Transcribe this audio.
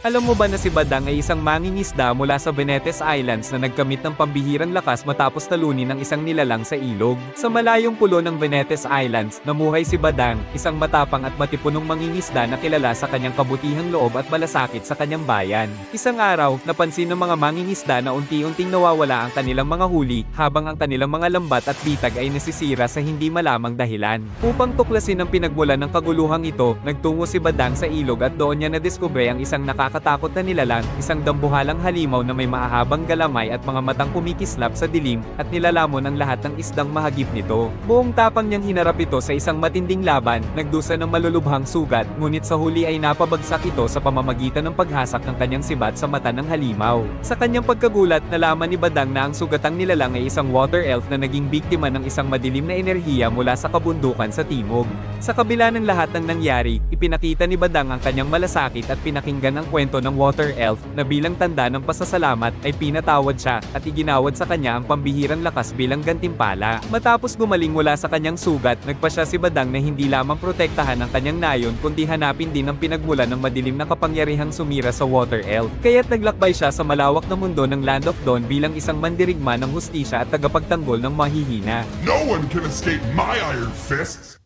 Alam mo ba na si Badang ay isang mangingisda mula sa Benetes Islands na nagkamit ng pambihirang lakas matapos talunin ng isang nilalang sa ilog? Sa malayong pulo ng Benetes Islands, namuhay si Badang, isang matapang at matipunong mangingisda na kilala sa kanyang kabutihang loob at malasakit sa kanyang bayan. Isang araw, napansin ng mga mangingisda na unti-unting nawawala ang kanilang mga huli, habang ang kanilang mga lambat at bitag ay nasisira sa hindi malamang dahilan. Upang tuklasin ang pinagmulan ng kaguluhang ito, nagtungo si Badang sa ilog at doon niya nadiskubre ang isang nakakatakot na nilalang, isang dambuhalang halimaw na may mahahabang galamay at mga matang kumikislap sa dilim, at nilalamon ang lahat ng isdang mahagip nito. Buong tapang niyang hinarap ito sa isang matinding laban, nagdusa ng malulubhang sugat, ngunit sa huli ay napabagsak ito sa pamamagitan ng paghasak ng kanyang sibat sa mata ng halimaw. Sa kanyang pagkagulat, nalaman ni Badang na ang sugatang nilalang ay isang water elf na naging biktima ng isang madilim na enerhiya mula sa kabundukan sa timog. Sa kabila ng lahat ng nangyari, ipinakita ni Badang ang kanyang malasakit at pinakinggan ang kwento ng water elf na bilang tanda ng pasasalamat ay pinatawad siya at iginawad sa kanya ang pambihirang lakas bilang gantimpala. Matapos gumaling mula sa kanyang sugat, nagpasya si Badang na hindi lamang protektahan ang kanyang nayon kundi hanapin din ang pinagmulan ng madilim na kapangyarihang sumira sa water elf. Kaya't naglakbay siya sa malawak na mundo ng Land of Dawn bilang isang mandirigma ng hustisya at tagapagtanggol ng mahihina. No one can escape my iron fists!